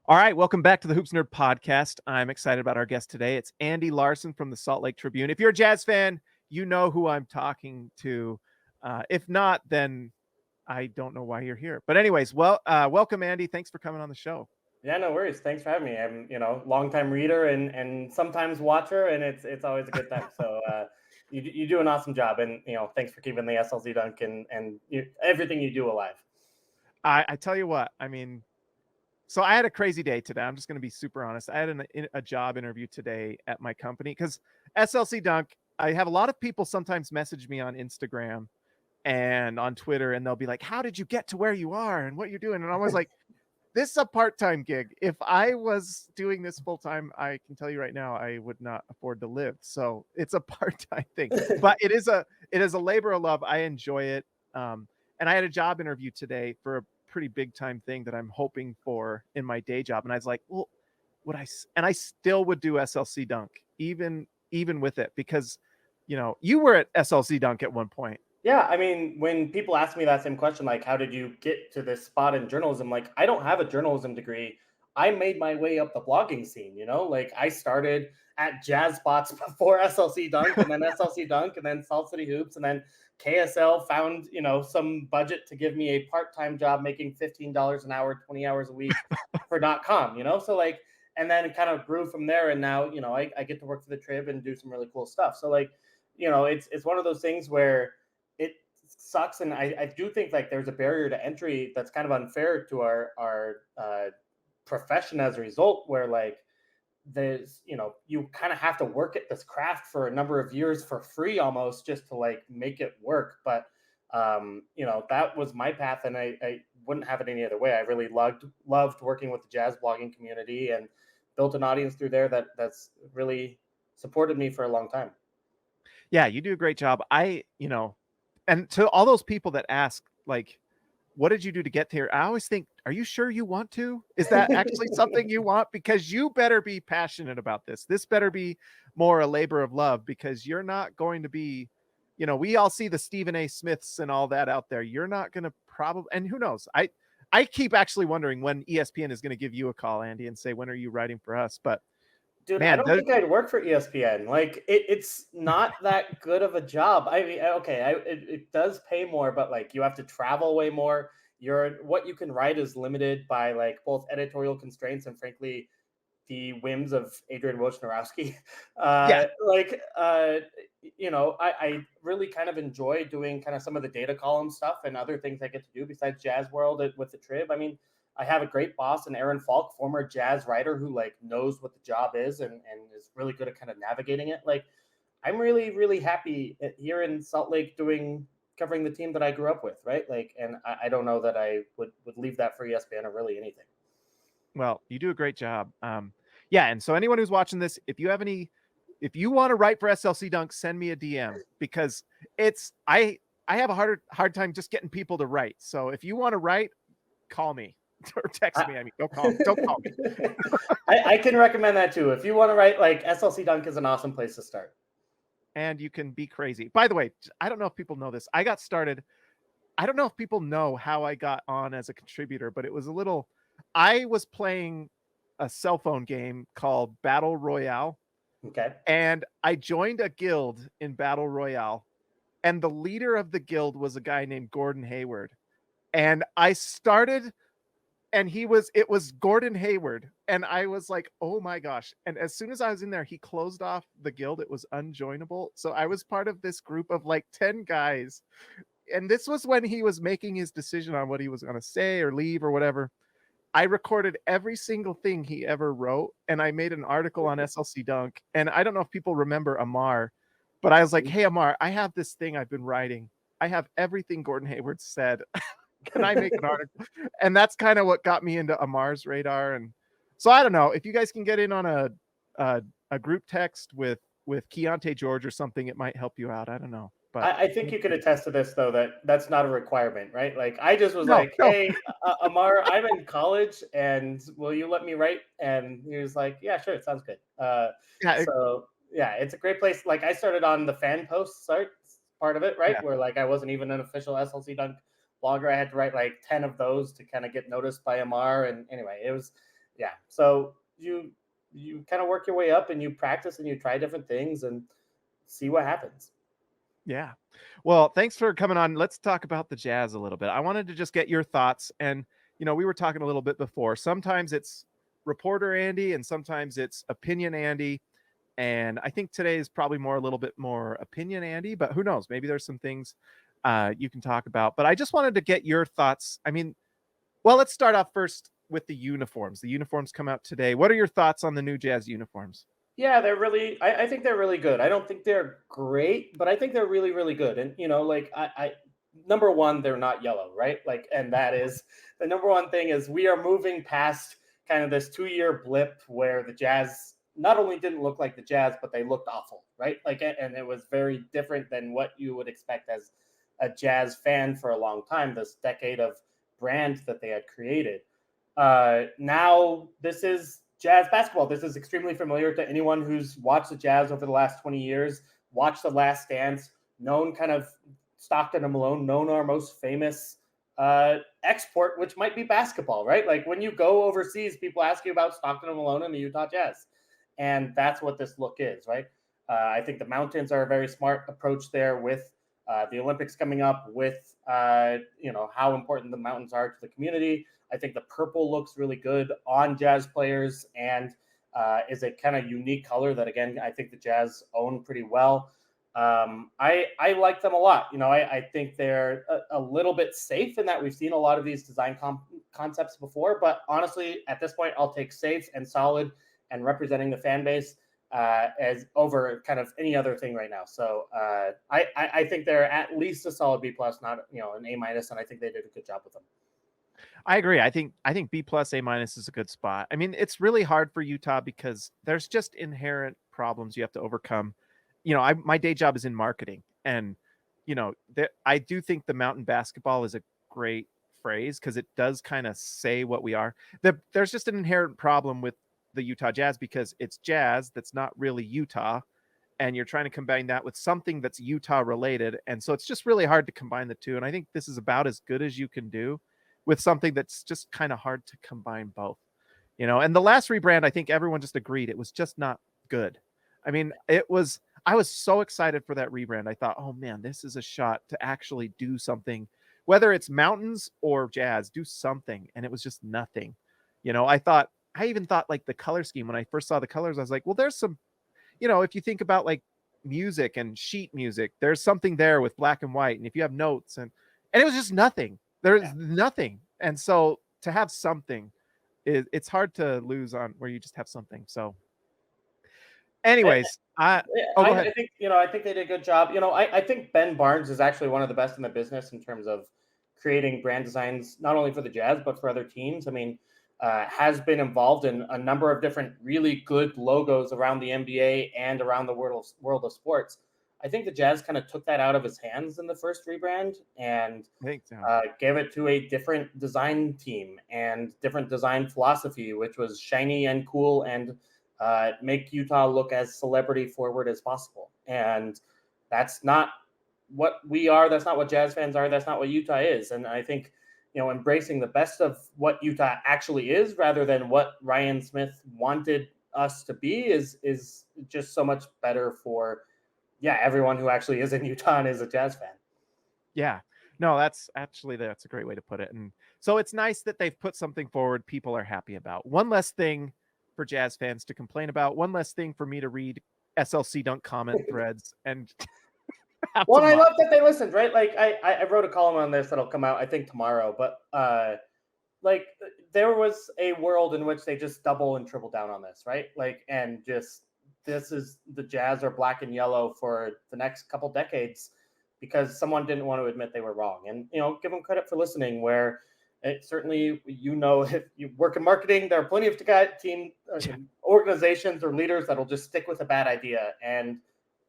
All right, welcome back to the Hoops Nerd Podcast. I'm excited about our guest today. It's Andy Larsen from the Salt Lake Tribune. If you're a Jazz fan, you know who I'm talking to. If not, then I don't know why you're here. But anyways, welcome, Andy. Thanks for coming on the show. Yeah, no worries. Thanks for having me. I'm, longtime reader and sometimes watcher, and it's always a good time. So you do an awesome job, and thanks for keeping the SLC Dunk and everything you do alive. I tell you what, so I had a crazy day today. I'm just going to be super honest. I had a job interview today at my company because SLC Dunk, I have a lot of people sometimes message me on Instagram and on Twitter, and they'll be like, how did you get to where you are and what you're doing? And I was like, this is a part-time gig. If I was doing this full-time, I can tell you right now, I would not afford to live. So it's a part-time thing, but it is a labor of love. I enjoy it. And I had a job interview today for a pretty big time thing that I'm hoping for in my day job. And I was like, well, I still would do SLC Dunk even with it, because, you were at SLC Dunk at one point. Yeah, I mean, when people ask me that same question, like, how did you get to this spot in journalism? Like, I don't have a journalism degree. I made my way up the blogging scene, Like, I started at Jazz Spots before SLC Dunk, and then SLC Dunk, and then Salt City Hoops, and then KSL found, some budget to give me a part-time job making $15 an hour, 20 hours a week for .com, So, like, and then it kind of grew from there, and now, I get to work for the Trib and do some really cool stuff. So, like, it's one of those things where it sucks, and I do think like there's a barrier to entry that's kind of unfair to our profession as a result, where like there's you kind of have to work at this craft for a number of years for free almost just to like make it work. But that was my path, and I wouldn't have it any other way. I really loved working with the jazz blogging community and built an audience through there that's really supported me for a long time. Yeah, you do a great job. And to all those people that ask, like, what did you do to get here? I always think, are you sure you want to? Is that actually something you want? Because you better be passionate about this. This better be more a labor of love, because you're not going to be, we all see the Stephen A. Smiths and all that out there. You're not going to probably, and who knows? I keep actually wondering when ESPN is going to give you a call, Andy, and say, when are you writing for us? But dude, I man, don't think I'd work for ESPN. Like, it's not that good of a job. I mean, okay, it does pay more, but like you have to travel way more. What you can write is limited by like both editorial constraints and frankly the whims of Adrian Wojnarowski. yeah, I really kind of enjoy doing kind of some of the data column stuff and other things I get to do besides Jazz World with the Trib. I mean, I have a great boss in Aaron Falk, former Jazz writer who like knows what the job is and is really good at kind of navigating it. Like, I'm really, really happy here in Salt Lake covering the team that I grew up with, right? Like, and I don't know that I would leave that for ESPN or really anything. well, you do a great job. Yeah, and so anyone who's watching this, if you want to write for SLC Dunk, send me a DM, because I have a hard time just getting people to write. So if you want to write, call me or text me. I mean, don't call me. I can recommend that too. If you want to write, like, SLC Dunk is an awesome place to start. And you can be crazy. By the way, I don't know if people know this. I don't know if people know how I got on as a contributor, but I was playing a cell phone game called Battle Royale. Okay. And I joined a guild in Battle Royale, and the leader of the guild was a guy named Gordon Hayward. And I started, and it was Gordon Hayward. And I was like, oh my gosh. And as soon as I was in there, he closed off the guild. It was unjoinable. So I was part of this group of like 10 guys. And this was when he was making his decision on what he was going to say or leave or whatever. I recorded every single thing he ever wrote, and I made an article on SLC Dunk. And I don't know if people remember Amar, but I was like, hey, Amar, I have this thing I've been writing. I have everything Gordon Hayward said. Can I make an article? And that's kind of what got me into Amar's radar. And so I don't know if you guys can get in on a group text with Keontae George or something, it might help you out. I don't know. But I think you could attest to this, though, that's not a requirement, right? Like, I just was hey, Amar, I'm in college, and will you let me write? And he was like, yeah, sure, it sounds good. So, yeah, it's a great place. Like, I started on the fan posts part of it, right? Yeah. Where, like, I wasn't even an official SLC Dunk blogger. I had to write, like, 10 of those to kind of get noticed by Amar. And anyway, Yeah. So you kind of work your way up and you practice and you try different things and see what happens. Yeah. Well, thanks for coming on. Let's talk about the Jazz a little bit. I wanted to just get your thoughts. And, we were talking a little bit before. Sometimes it's reporter Andy and sometimes it's opinion Andy. And I think today is probably a little bit more opinion Andy, but who knows? Maybe there's some things you can talk about. But I just wanted to get your thoughts. I mean, well, let's start off first with the uniforms. The uniforms come out today. What are your thoughts on the new Jazz uniforms? Yeah, they're really. I think they're really good. I don't think they're great, but I think they're really, really good. And like number one, they're not yellow, right? Like, and that is the number one thing is we are moving past kind of this 2-year blip where the Jazz not only didn't look like the Jazz, but they looked awful, right? Like, and it was very different than what you would expect as a Jazz fan for a long time. This decade of brand that they had created. Now this is Jazz basketball. This is extremely familiar to anyone who's watched the Jazz over the last 20 years, watched The Last Dance, known kind of Stockton and Malone, known our most famous export, which might be basketball, right? Like when you go overseas, people ask you about Stockton and Malone and the Utah Jazz. And that's what this look is, right? I think the Mountains are a very smart approach there with the Olympics coming up, with how important the mountains are to the community. I think the purple looks really good on Jazz players and is a kind of unique color that, again, I think the Jazz own pretty well. I like them a lot. I think they're a little bit safe in that we've seen a lot of these design concepts before. But honestly, at this point, I'll take safe and solid and representing the fan base as over kind of any other thing right now. So I think they're at least a solid B plus, not an A minus, and I think they did a good job with them. I agree. I think B plus A minus is a good spot. I mean, it's really hard for Utah because there's just inherent problems you have to overcome. My day job is in marketing, and I do think the mountain basketball is a great phrase because it does kind of say what we are. There's just an inherent problem with the Utah Jazz because it's Jazz that's not really Utah, and you're trying to combine that with something that's Utah related, and so it's just really hard to combine the two. And I think this is about as good as you can do with something that's just kind of hard to combine both, and the last rebrand, I think everyone just agreed it was just not good. I mean, I was so excited for that rebrand. I thought, oh man, this is a shot to actually do something, whether it's Mountains or Jazz, do something. And it was just nothing. I even thought like the color scheme, when I first saw the colors, I was like, well, there's some, if you think about like music and sheet music, there's something there with black and white. And if you have notes and it was just nothing. There's nothing. And so to have something, it's hard to lose on where you just have something. So anyways, I think I think they did a good job. I think Ben Barnes is actually one of the best in the business in terms of creating brand designs, not only for the Jazz, but for other teams. I mean, has been involved in a number of different really good logos around the NBA and around the world of sports. I think the Jazz kind of took that out of his hands in the first rebrand and gave it to a different design team and different design philosophy, which was shiny and cool and make Utah look as celebrity forward as possible. And that's not what we are. That's not what Jazz fans are. That's not what Utah is. And I think, embracing the best of what Utah actually is rather than what Ryan Smith wanted us to be is just so much better for everyone who actually is in Utah and is a Jazz fan. Yeah, no, that's a great way to put it. And so it's nice that they've put something forward people are happy about. One less thing for Jazz fans to complain about, one less thing for me to read SLC Dunk comment threads and well, I love that they listened, right? Like I wrote a column on this that'll come out I think tomorrow, but like there was a world in which they just double and triple down on this, right? Like, and just this is the Jazz are black and yellow for the next couple decades because someone didn't want to admit they were wrong. And give them credit for listening, where it certainly, if you work in marketing, there are plenty of team organizations or leaders that'll just stick with a bad idea, and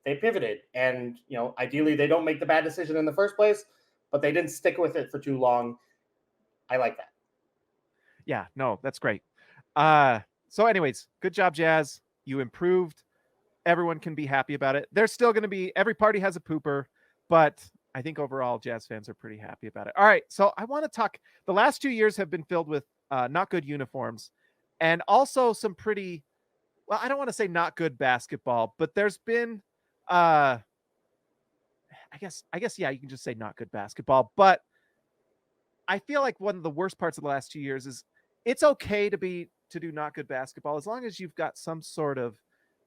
they pivoted. And ideally they don't make the bad decision in the first place, but they didn't stick with it for too long. I like that. Yeah, no, that's great. So anyways, good job, Jazz. You improved. Everyone can be happy about it. There's still going to be, every party has a pooper, but I think overall Jazz fans are pretty happy about it. All right, so I want to talk, the last 2 years have been filled with not good uniforms. and also some pretty, well, I don't want to say not good basketball, but there's been, I guess, yeah, you can just say not good basketball. But I feel like one of the worst parts of the last 2 years is it's okay to do not good basketball as long as you've got some sort of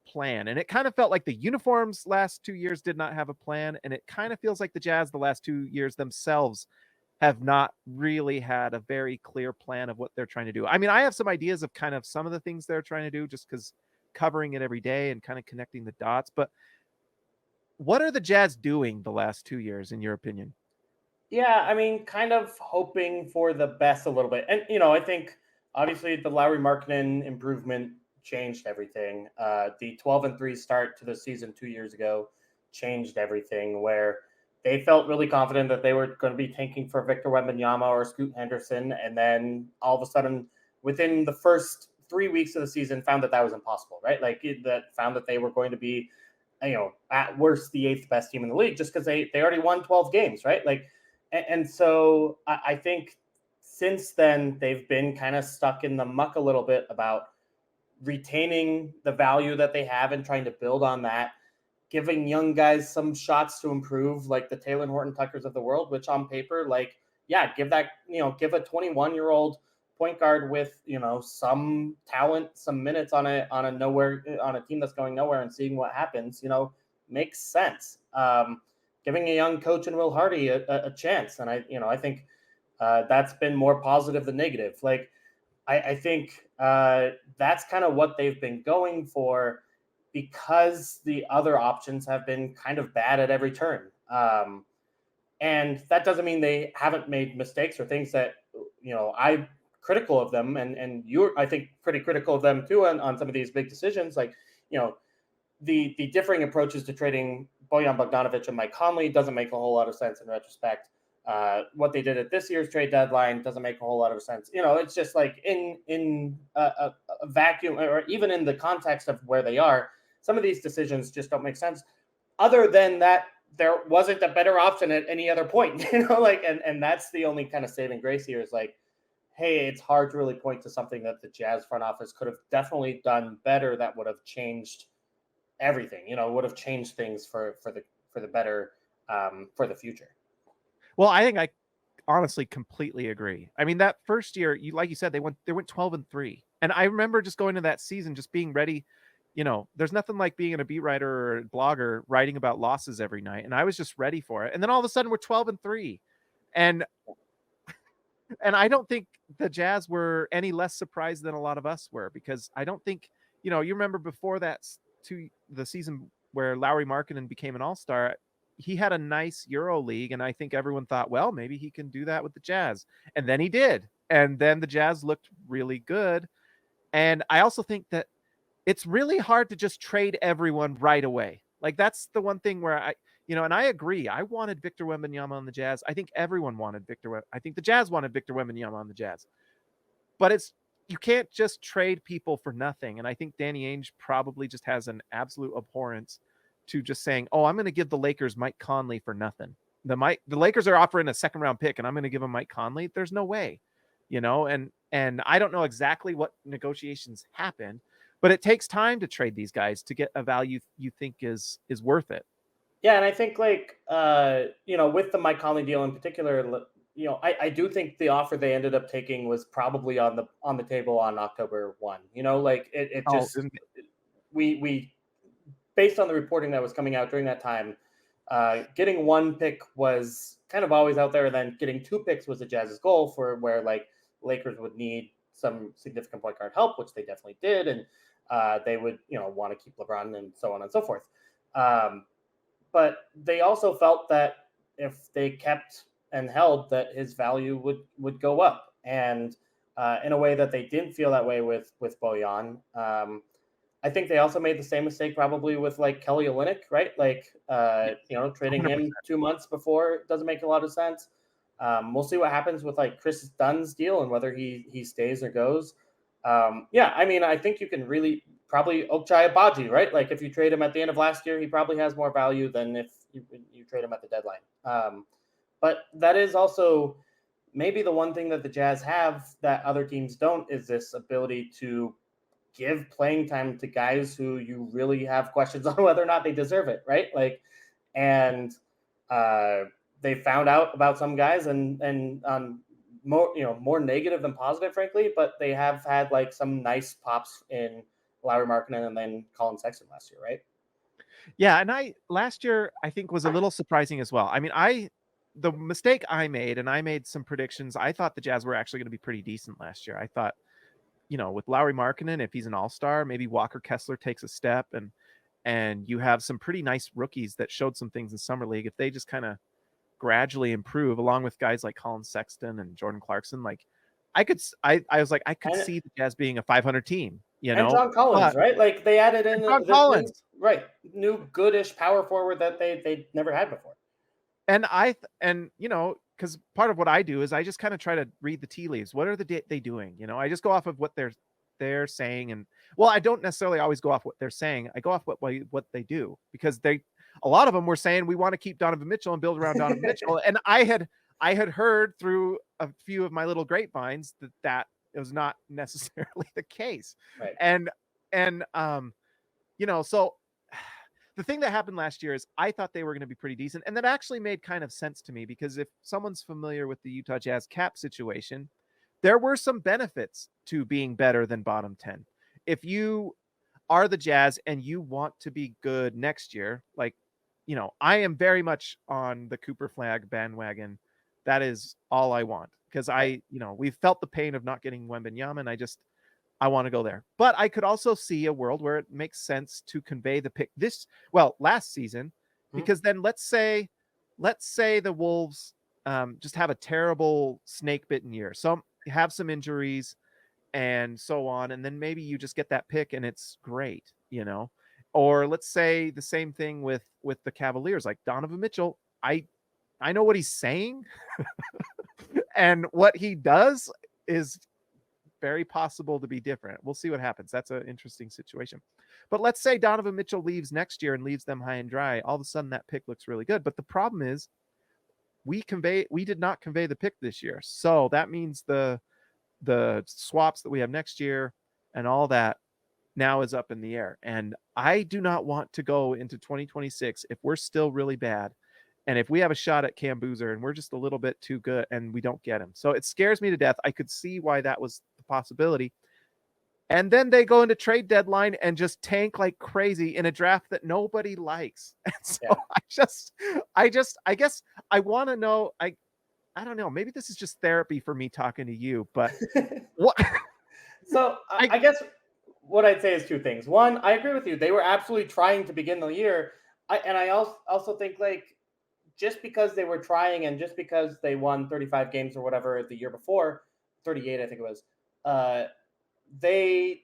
plan. And it kind of felt like the uniforms last 2 years did not have a plan, and it kind of feels like the Jazz the last 2 years themselves have not really had a very clear plan of what they're trying to do. I mean, I have some ideas of kind of some of the things they're trying to do just because covering it every day and kind of connecting the dots. But what are the Jazz doing the last 2 years, in your opinion? Yeah, I mean, kind of hoping for the best a little bit. And, I think obviously the Lauri Markkanen improvement changed everything. The 12-3 start to the season 2 years ago changed everything, where they felt really confident that they were going to be tanking for Victor Wembanyama or Scoot Henderson. And then all of a sudden, within the first 3 weeks of the season, found that was impossible, right? Like that found that they were going to be, at worst, the 8th best team in the league just because they already won 12 games, right? Like, and so I think since then, they've been kind of stuck in the muck a little bit about retaining the value that they have and trying to build on that, giving young guys some shots to improve, like the Taylor Horton Tuckers of the world, which on paper, like, yeah, give a 21-year-old point guard with, some talent, some minutes on a team that's going nowhere and seeing what happens, makes sense. Giving a young coach in Will Hardy a chance. And I think that's been more positive than negative. Like, I think that's kind of what they've been going for, because the other options have been kind of bad at every turn. And that doesn't mean they haven't made mistakes or things that, I'm critical of them. And you're, I think, pretty critical of them too on some of these big decisions. Like, the differing approaches to trading Bojan Bogdanovic and Mike Conley doesn't make a whole lot of sense in retrospect. What they did at this year's trade deadline doesn't make a whole lot of sense. It's just like in a vacuum, or even in the context of where they are, some of these decisions just don't make sense. Other than that, there wasn't a better option at any other point, and that's the only kind of saving grace here is like, hey, it's hard to really point to something that the Jazz front office could have definitely done better that would have changed everything, would have changed things for the better, for the future. Well, I think I honestly completely agree. I mean, that first year, like you said, they went 12-3. And I remember just going to that season, just being ready. There's nothing like being a beat writer or a blogger writing about losses every night. And I was just ready for it. And then all of a sudden we're 12-3. And I don't think the Jazz were any less surprised than a lot of us were, because I don't think, you remember before that, to the season where Lauri Markkanen became an all-star, he had a nice Euro League, and I think everyone thought, well, maybe he can do that with the Jazz. And then he did. And then the Jazz looked really good. And I also think that it's really hard to just trade everyone right away. Like, that's the one thing where and I agree. I wanted Victor Wembanyama on the Jazz. I think everyone wanted I think the Jazz wanted Victor Wembanyama on the Jazz. But you can't just trade people for nothing. And I think Danny Ainge probably just has an absolute abhorrence to just saying, oh, I'm going to give the Lakers Mike Conley for nothing. The Lakers are offering a 2nd-round pick, and I'm going to give them Mike Conley. There's no way, and I don't know exactly what negotiations happened, but it takes time to trade these guys to get a value you think is worth it. Yeah, and I think with the Mike Conley deal in particular, I do think the offer they ended up taking was probably on the table on October 1. We based on the reporting that was coming out during that time, getting 1 pick was kind of always out there, and then getting 2 picks was the Jazz's goal, for where like Lakers would need some significant point guard help, which they definitely did, and they would want to keep LeBron and so on and so forth. But they also felt that if they kept and held, that his value would go up, and in a way that they didn't feel that way with Bojan. I think they also made the same mistake probably with like Kelly Olynyk, right? Like, trading 100%. Him 2 months before doesn't make a lot of sense. We'll see what happens with like Chris Dunn's deal and whether he stays or goes. I mean, I think you can really probably Ochai Agbaji, right? Like, if you trade him at the end of last year, he probably has more value than if you trade him at the deadline. But that is also maybe the one thing that the Jazz have that other teams don't is this ability to give playing time to guys who you really have questions on whether or not they deserve it, right? Like, and they found out about some guys and more negative than positive, frankly, but they have had like some nice pops in Lauri Markkanen and then Colin Sexton last year, right? Yeah, and last year I think was a little surprising as well. I mean, the mistake I made, and I made some predictions. I thought the Jazz were actually going to be pretty decent last year. I thought, with Lauri Markkanen, if he's an all-star, maybe Walker Kessler takes a step, and you have some pretty nice rookies that showed some things in summer league. If they just kind of gradually improve, along with guys like Colin Sexton and Jordan Clarkson, like I was like, I could And see the Jazz being a 500 team, John Collins, but right? Like they added in John this new, Collins. right, new goodish power forward that they never had before. And because part of what I do is I just kind of try to read the tea leaves. What are they doing? I just go off of what they're saying, and well, I don't necessarily always go off what they're saying. I go off what they do, because a lot of them were saying we want to keep Donovan Mitchell and build around Donovan Mitchell, and I had heard through a few of my little grapevines that it was not necessarily the case, Right. and so the thing that happened last year is I thought they were going to be pretty decent. And that actually made kind of sense to me, because if someone's familiar with the Utah Jazz cap situation, there were some benefits to being better than bottom 10. If you are the Jazz and you want to be good next year, like, I am very much on the Cooper Flagg bandwagon. That is all I want, because we've felt the pain of not getting Wembanyama, and I want to go there. But I could also see a world where it makes sense to convey the pick last season, because then let's say the Wolves just have a terrible snake bitten year. So have some injuries and so on. And then maybe you just get that pick and it's great, or let's say the same thing with the Cavaliers, like Donovan Mitchell. I know what he's saying and what he does is very possible to be different. We'll see what happens. That's an interesting situation. But let's say Donovan Mitchell leaves next year and leaves them high and dry. All of a sudden that pick looks really good. But the problem is we did not convey the pick this year. So that means the swaps that we have next year and all that now is up in the air. And I do not want to go into 2026 if we're still really bad, and if we have a shot at Cam Boozer and we're just a little bit too good and we don't get him. So it scares me to death. I could see why that was the possibility. And then they go into trade deadline and just tank like crazy in a draft that nobody likes. And so I guess I want to know, I don't know, maybe this is just therapy for me talking to you, but what? So I guess what I'd say is two things. One, I agree with you. They were absolutely trying to begin the year. I also think, like, just because they were trying and just because they won 35 games or whatever the year before, 38, I think it was, they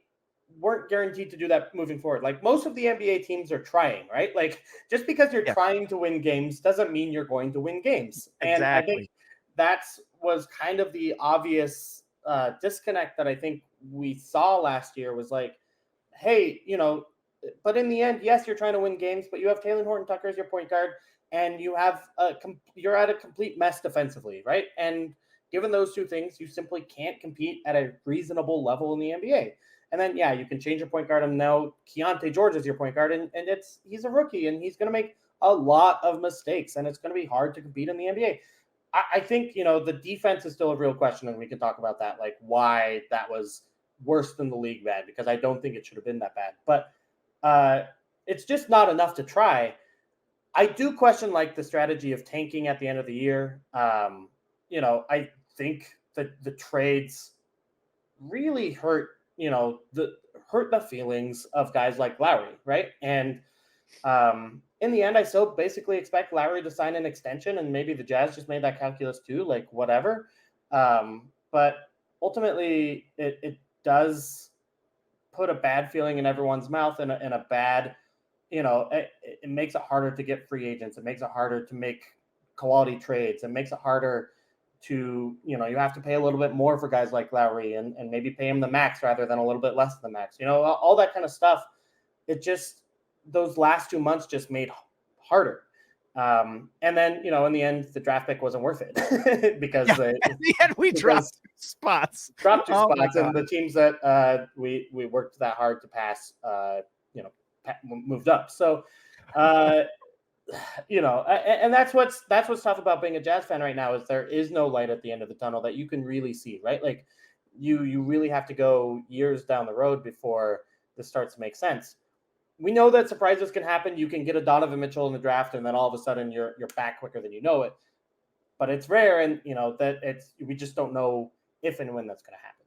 weren't guaranteed to do that moving forward. Like, most of the NBA teams are trying, right? Like, just because you're trying to win games doesn't mean you're going to win games. And I think was kind of the obvious disconnect that I think we saw last year, was like, hey, but in the end, yes, you're trying to win games, but you have Talen Horton-Tucker as your point guard, and you have you're at a complete mess defensively, right? And given those two things, you simply can't compete at a reasonable level in the NBA. And then, you can change your point guard, and now Keontae George is your point guard, and he's a rookie, and he's going to make a lot of mistakes, and it's going to be hard to compete in the NBA. I think, the defense is still a real question, and we can talk about that, like why that was worse than the league bad, because I don't think it should have been that bad. But it's just not enough to try. I do question, like, the strategy of tanking at the end of the year. I think that the trades really hurt the feelings of guys like Lauri, right? And in the end, I still basically expect Lauri to sign an extension, and maybe the Jazz just made that calculus too, like whatever. But ultimately, it does put a bad feeling in everyone's mouth, and a bad, it makes it harder to get free agents. It makes it harder to make quality trades. It makes it harder to, you have to pay a little bit more for guys like Lauri, and maybe pay him the max rather than a little bit less than the max, all that kind of stuff. It just, those last 2 months just made harder. And then, in the end, the draft pick wasn't worth it because in the end we dropped spots. Dropped 2 Oh my spots, and God. the teams that we worked that hard to pass, moved up. So, and that's what's tough about being a Jazz fan right now is there is no light at the end of the tunnel that you can really see, right? Like you really have to go years down the road before this starts to make sense. We know that surprises can happen. You can get a Donovan Mitchell in the draft, and then all of a sudden you're back quicker than you know it. But it's rare, and we just don't know if and when that's going to happen.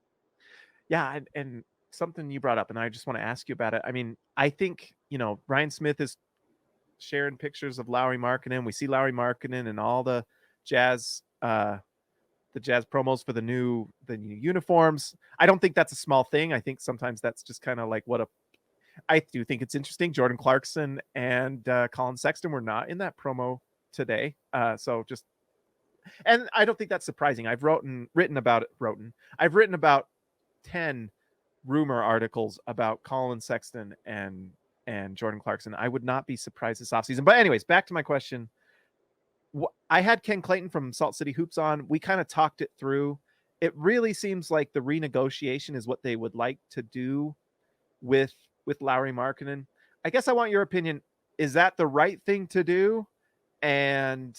Yeah, and something you brought up, and I just want to ask you about it. I mean, I think Ryan Smith is sharing pictures of Lauri Markkanen. We see Lauri Markkanen and all the Jazz promos for the new uniforms. I don't think that's a small thing. I think sometimes that's just kind of like I do think it's interesting. Jordan Clarkson and Colin Sexton were not in that promo today. And I don't think that's surprising. I've written about 10 rumor articles about Colin Sexton and Jordan Clarkson. I would not be surprised this offseason. But anyways, back to my question. I had Ken Clayton from Salt City Hoops on. We kind of talked it through. It really seems like the renegotiation is what they would like to do with Lauri Markkanen. I guess I want your opinion. Is that the right thing to do? And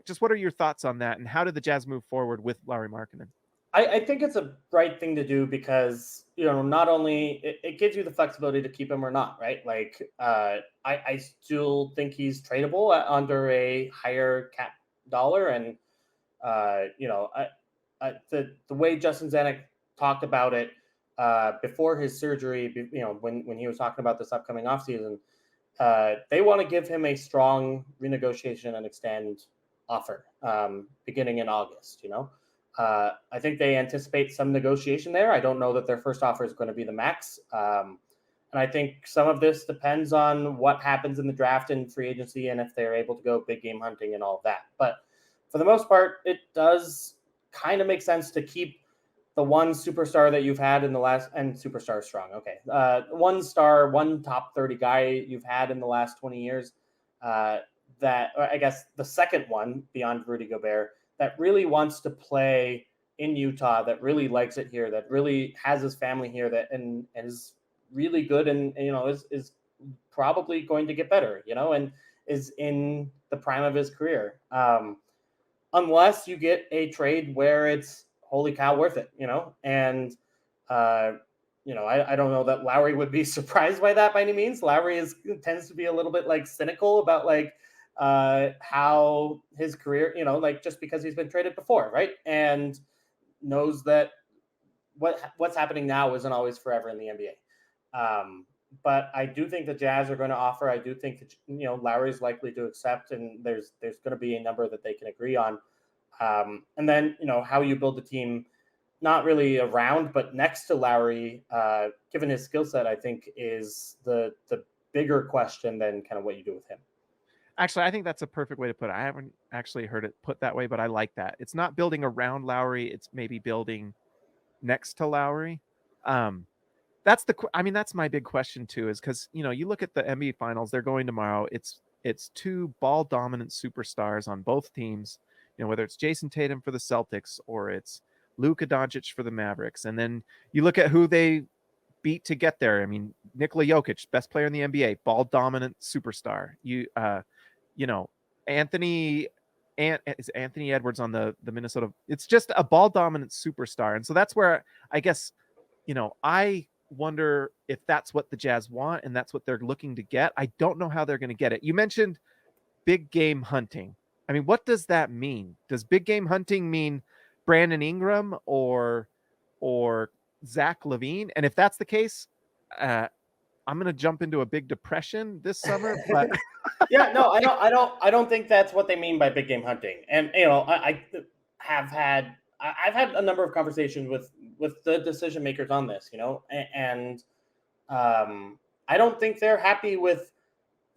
just what are your thoughts on that? And how did the Jazz move forward with Lauri Markkanen? I think it's a right thing to do because not only it gives you the flexibility to keep him or not, right? Like I still think he's tradable under a higher cap dollar, and the way Justin Zanuck talked about it before his surgery, when he was talking about this upcoming offseason, they want to give him a strong renegotiation and extend offer beginning in August. I think they anticipate some negotiation there. I don't know that their first offer is going to be the max. And I think some of this depends on what happens in the draft and free agency and if they're able to go big game hunting and all of that. But for the most part, it does kind of make sense to keep the one superstar that you've had in the last, and superstar strong. Okay. One top 30 guy you've had in the last 20 years. That I guess the second one beyond Rudy Gobert that really wants to play in Utah, that really likes it here, that really has his family here, that and is really good and is probably going to get better, and is in the prime of his career. Unless you get a trade where it's holy cow worth it, and I don't know that Lauri would be surprised by that by any means. Lauri tends to be a little bit like cynical about like how his career, like just because he's been traded before, right? And knows that what's happening now isn't always forever in the NBA. But I do think the Jazz are going to offer. I do think that Lauri is likely to accept, and there's going to be a number that they can agree on. And then how you build the team, not really around, but next to Lauri, given his skill set, I think is the bigger question than kind of what you do with him. Actually, I think that's a perfect way to put it. I haven't actually heard it put that way, but I like that. It's not building around Lauri. It's maybe building next to Lauri. That's my big question too, is because, you look at the NBA finals, they're going tomorrow. It's two ball dominant superstars on both teams, whether it's Jason Tatum for the Celtics or it's Luka Doncic for the Mavericks. And then you look at who they beat to get there. I mean, Nikola Jokic, best player in the NBA, ball dominant superstar. Anthony Edwards on the Minnesota. It's just a ball dominant superstar. And so that's where I guess, I wonder if that's what the Jazz want and that's what they're looking to get. I don't know how they're going to get it. You mentioned big game hunting. I mean, what does that mean? Does big game hunting mean Brandon Ingram or Zach LaVine? And if that's the case, I'm going to jump into a big depression this summer, but yeah, no, I don't think that's what they mean by big game hunting. And I've had a number of conversations with the decision makers on this, and I don't think they're happy with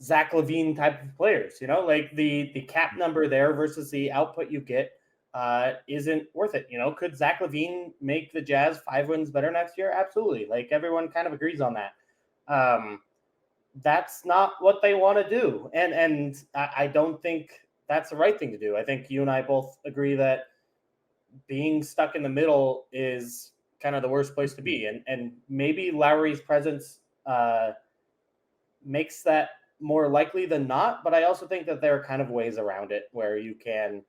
Zach LaVine type of players, like the cap number there versus the output you get isn't worth it. Could Zach LaVine make the Jazz 5 wins better next year? Absolutely. Like everyone kind of agrees on that. that's not what they want to do. And I don't think that's the right thing to do. I think you and I both agree that being stuck in the middle is kind of the worst place to be. And maybe Lauri's presence makes that more likely than not. But I also think that there are kind of ways around it where you can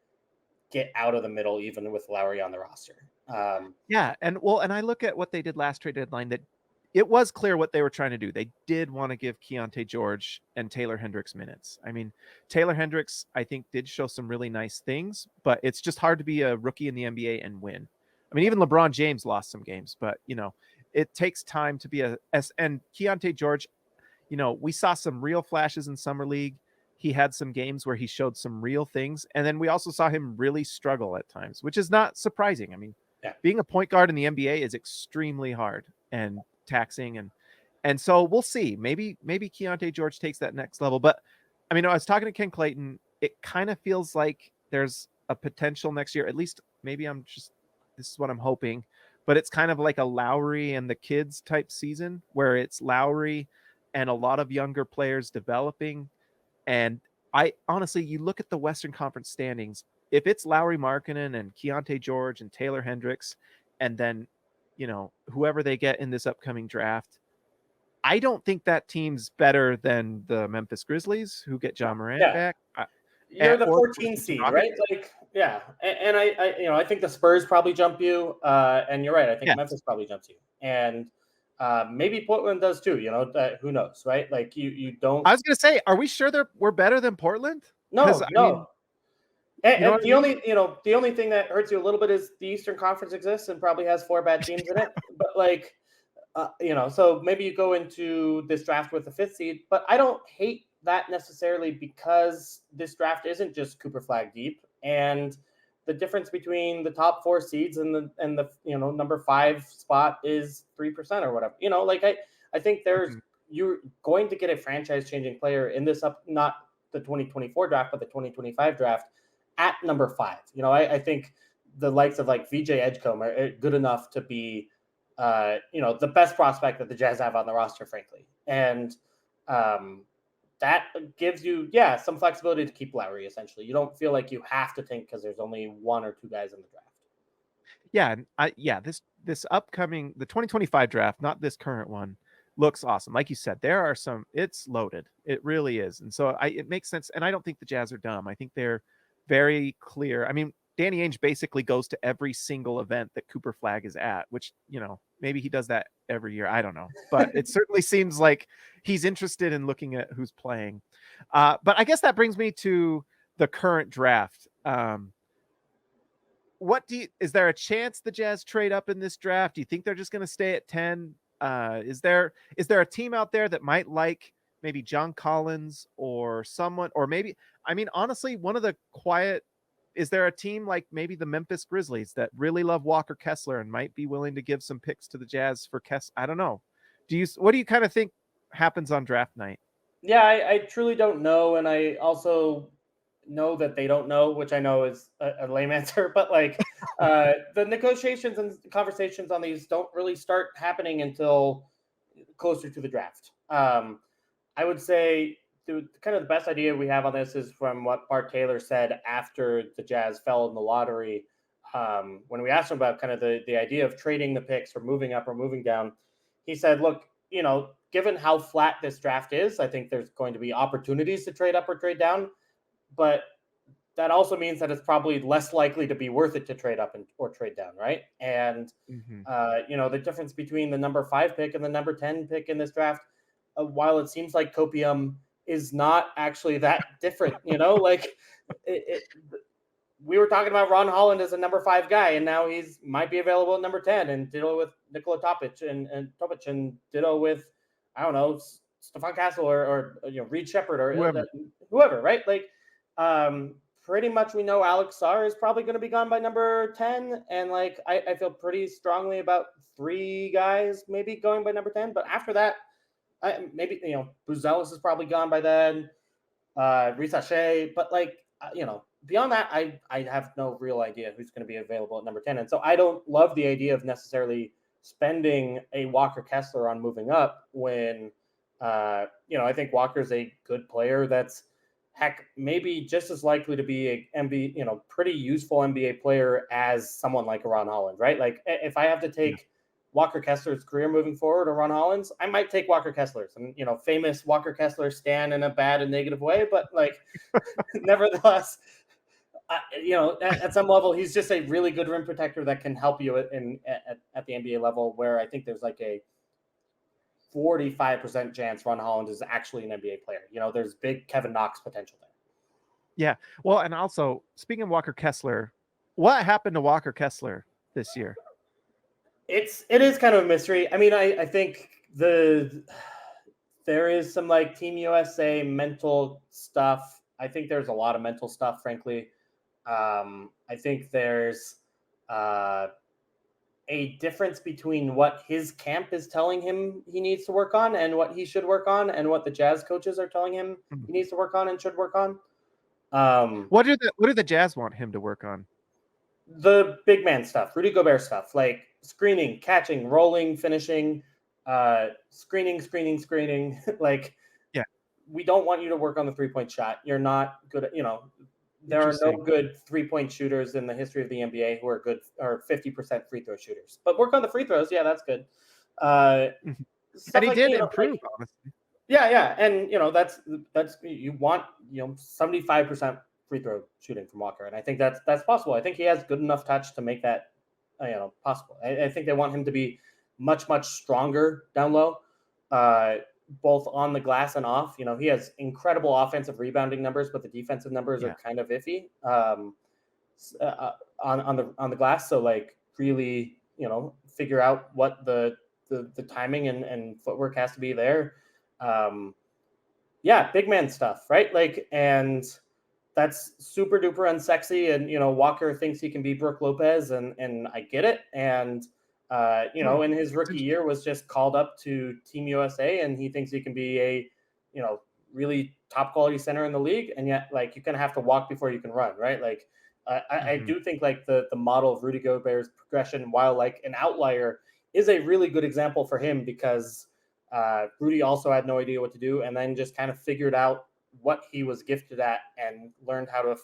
get out of the middle, even with Lauri on the roster. Yeah, and I look at what they did last trade deadline, that it was clear what they were trying to do. They did want to give Keontae George and Taylor Hendricks minutes. I mean, Taylor Hendricks, I think, did show some really nice things, but it's just hard to be a rookie in the NBA and win. I mean, even LeBron James lost some games, but it takes time to be and Keontae George, we saw some real flashes in summer league. He had some games where he showed some real things, and then we also saw him really struggle at times, which is not surprising. I mean, being a point guard in the NBA is extremely hard and taxing, and so we'll see. Maybe Keontae George takes that next level. But I mean, I was talking to Ken Clayton. It kind of feels like there's a potential next year. At least maybe this is what I'm hoping. But it's kind of like a Lauri and the kids type season where it's Lauri and a lot of younger players developing. And I honestly, you look at the Western Conference standings, if it's Lauri Markkanen and Keontae George and Taylor Hendricks, and then, whoever they get in this upcoming draft, I don't think that team's better than the Memphis Grizzlies, who get John Morant back. You're the 14 seed, right? Like, yeah. And I think the Spurs probably jump you. And you're right. I think Memphis probably jumps you. And maybe Portland does too. Who knows, right? Like you don't. I was gonna say, are we sure we're better than Portland? No. And the only thing that hurts you a little bit is the Eastern Conference exists and probably has 4 bad teams in it. But like, so maybe you go into this draft with the 5th seed. But I don't hate that necessarily, because this draft isn't just Cooper Flagg deep, and the difference between the top 4 seeds and the number 5 spot is 3% or whatever. I think you're going to get a franchise changing player in this not the 2024 draft, but the 2025 draft at number 5. I think the likes of like VJ Edgecombe are good enough to be the best prospect that the Jazz have on the roster, frankly. And that gives you, some flexibility to keep Lauri, essentially. You don't feel like you have to think because there's only 1 or 2 guys in the draft. Yeah, this upcoming, the 2025 draft, not this current one, looks awesome. Like you said, there are it's loaded. It really is. And so it makes sense. And I don't think the Jazz are dumb. I think they're very clear. I mean, Danny Ainge basically goes to every single event that Cooper Flagg is at, which, maybe he does that every year. I don't know. But it certainly seems like he's interested in looking at who's playing. But I guess that brings me to the current draft. Is there a chance the Jazz trade up in this draft? Do you think they're just going to stay at 10? Is there a team out there that might like maybe John Collins or someone, or maybe, I mean, honestly, is there a team like maybe the Memphis Grizzlies that really love Walker Kessler and might be willing to give some picks to the Jazz for Kessler? I don't know. What do you kind of think happens on draft night? Yeah, I truly don't know. And I also know that they don't know, which I know is a lame answer, but like the negotiations and conversations on these don't really start happening until closer to the draft. I would say kind of the best idea we have on this is from what Bart Taylor said after the Jazz fell in the lottery. When we asked him about kind of the idea of trading the picks or moving up or moving down, he said, look, given how flat this draft is, I think there's going to be opportunities to trade up or trade down, but that also means that it's probably less likely to be worth it to trade up or trade down, right? And, the difference between the number 5 pick and the number 10 pick in this draft, while it seems like copium, is not actually that different, like we were talking about Ron Holland as a number 5 guy, and now might be available at number 10, and ditto with Nikola Topic and ditto with, I don't know, Stephon Castle or Reed Shepherd or whoever, right? Like, pretty much we know Alex Sarr is probably going to be gone by number 10. And like, I feel pretty strongly about 3 guys maybe going by number 10. But after that, maybe, Buzelis is probably gone by then, Risa Shea. But like, beyond that, I have no real idea who's going to be available at number 10. And so I don't love the idea of necessarily spending a Walker Kessler on moving up when I think Walker's a good player that's heck maybe just as likely to be a pretty useful NBA player as someone like a Ron Holland, right? Like if I have to take Walker Kessler's career moving forward or Ron Holland's, I might take Walker Kessler's, and famous Walker Kessler stan in a bad and negative way, but like nevertheless, at some level, he's just a really good rim protector that can help you at the NBA level, where I think there's like a 45% chance Ron Holland is actually an NBA player. There's big Kevin Knox potential there. Yeah. Well, and also, speaking of Walker Kessler, what happened to Walker Kessler this year? It is kind of a mystery. I mean, I think there is some like Team USA mental stuff. I think there's a lot of mental stuff, frankly. I think there's a difference between what his camp is telling him he needs to work on and what he should work on, and what the Jazz coaches are telling him he needs to work on and should work on. What do the Jazz want him to work on? The big man stuff, Rudy Gobert stuff, like screening, catching, rolling, finishing, screening. Like, yeah, we don't want you to work on the 3-point shot. You're not good at, there are no good 3-point shooters in the history of the NBA who are good or 50% free throw shooters. But work on the free throws. Yeah, that's good. And he did improve, honestly. Yeah. And, that's you want, 75% free throw shooting from Walker. And I think that's possible. I think he has good enough touch to make that, possible. I think they want him to be much, much stronger down low, both on the glass and off. He has incredible offensive rebounding numbers, but the defensive numbers are kind of iffy on the glass. So like really, figure out what the timing and footwork has to be there. Big man stuff, right? Like, and that's super duper unsexy. And, Walker thinks he can be Brooke Lopez, and I get it. And, in his rookie year was just called up to Team USA, and he thinks he can be a, really top quality center in the league. And yet, like, you kind of have to walk before you can run, right? Like, I do think like the model of Rudy Gobert's progression, while like an outlier, is a really good example for him, because Rudy also had no idea what to do, and then just kind of figured out what he was gifted at and learned how to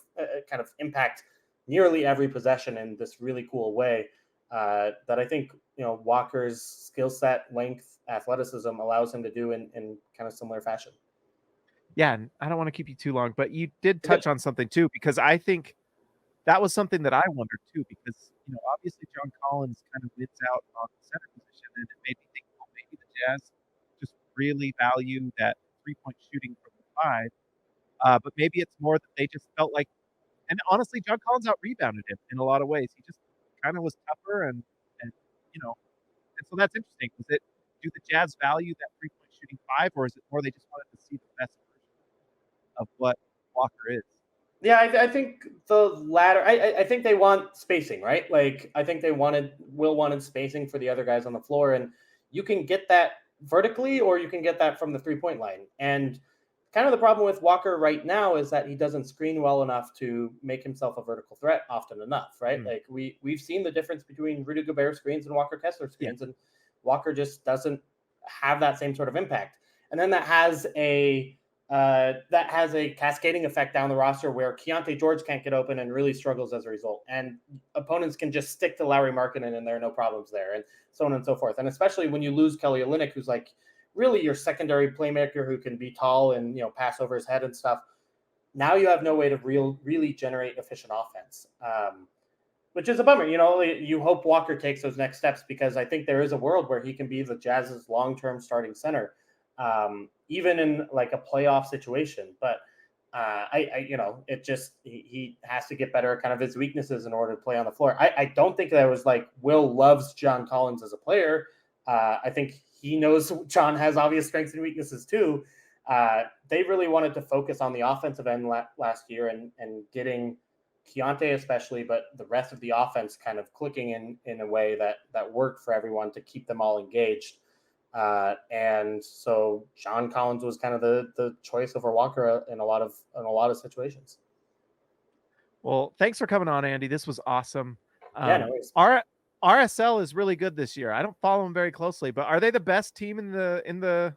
kind of impact nearly every possession in this really cool way. That I think, Walker's skill set, length, athleticism allows him to do in kind of similar fashion. Yeah, and I don't want to keep you too long, but you did touch on something too, because I think that was something that I wondered too, because, obviously John Collins kind of wins out on the center position, and it made me think, well, maybe the Jazz just really value that 3-point shooting from the 5, but maybe it's more that they just felt like, and honestly, John Collins out-rebounded him in a lot of ways. He just kind of was tougher, and so that's interesting. Do the Jazz value that 3-point shooting 5, or is it more they just wanted to see the best version of what Walker is? Yeah, I think the latter. I think they want spacing, right? Like, I think Will wanted spacing for the other guys on the floor, and you can get that vertically, or you can get that from the 3-point line. And kind of the problem with Walker right now is that he doesn't screen well enough to make himself a vertical threat often enough, right? Like we've seen the difference between Rudy Gobert screens and Walker Kessler screens, and Walker just doesn't have that same sort of impact. And then that has a cascading effect down the roster, where Keontae George can't get open and really struggles as a result. And opponents can just stick to Lauri Markkanen, and there are no problems there, and so on and so forth. And especially when you lose Kelly Olynyk, who's like really your secondary playmaker who can be tall and, pass over his head and stuff. Now you have no way to really generate efficient offense, which is a bummer. You hope Walker takes those next steps, because I think there is a world where he can be the Jazz's long-term starting center, even in like a playoff situation. But it just, he has to get better at kind of his weaknesses in order to play on the floor. I don't think that was like Will loves John Collins as a player. I think he knows John has obvious strengths and weaknesses too. They really wanted to focus on the offensive end last year and getting Keontae especially, but the rest of the offense kind of clicking in a way that worked for everyone to keep them all engaged. And so John Collins was kind of the choice over Walker in a lot of situations. Well, thanks for coming on, Andy. This was awesome. Yeah, no worries. RSL is really good this year. I don't follow them very closely, but are they the best team in the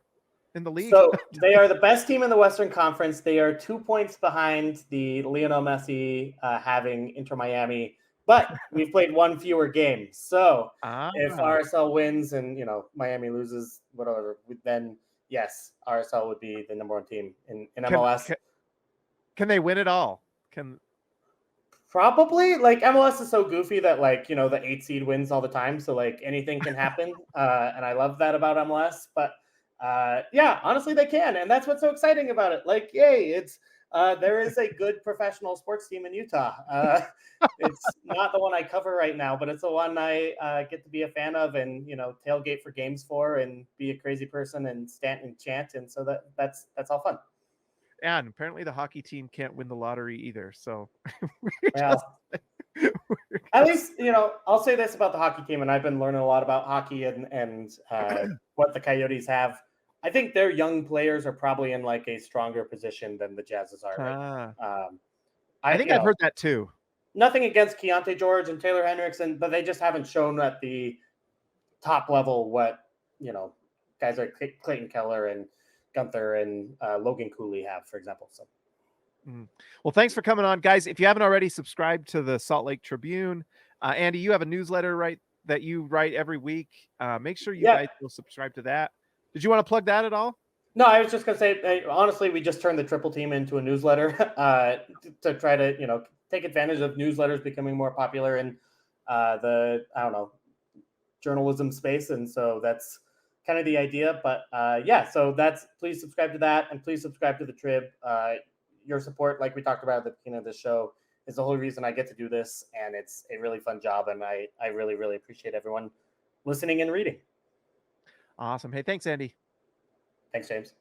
in the league. So they are the best team in the Western Conference. They are 2 points behind the Lionel Messi having Inter Miami, but we've played one fewer game. So if RSL wins and Miami loses, whatever, then yes, RSL would be the number one team in MLS. Can they win it all? Probably. Like, MLS is so goofy that the 8 seed wins all the time, so like anything can happen. And I love that about MLS. But yeah, honestly, they can, and that's what's so exciting about it. Like, yay! It's there is a good professional sports team in Utah. It's not the one I cover right now, but it's the one I get to be a fan of and tailgate for games for, and be a crazy person and stand and chant, and so that's all fun. And apparently the hockey team can't win the lottery either. So at least, I'll say this about the hockey team, and I've been learning a lot about hockey and what the Coyotes have. I think their young players are probably in like a stronger position than the Jazz's are right now. I think I've heard that too. Nothing against Keontae George and Taylor Hendrickson, but they just haven't shown at the top level what, guys like Clayton Keller and Gunther and Logan Cooley have, for example. So, well, thanks for coming on, guys. If you haven't already subscribed to the Salt Lake Tribune, Andy, you have a newsletter that you write every week. Make sure you guys will subscribe to that. Did you want to plug that at all? No, I was just gonna say, honestly, we just turned the Triple Team into a newsletter to try to take advantage of newsletters becoming more popular in the journalism space, and so that's kind of the idea. But so please subscribe to that, and please subscribe to the Trib. Your support, like we talked about at the beginning of the show, is the whole reason I get to do this, and it's a really fun job, and I really, really appreciate everyone listening and reading. Awesome. Hey, thanks, Andy. Thanks, James.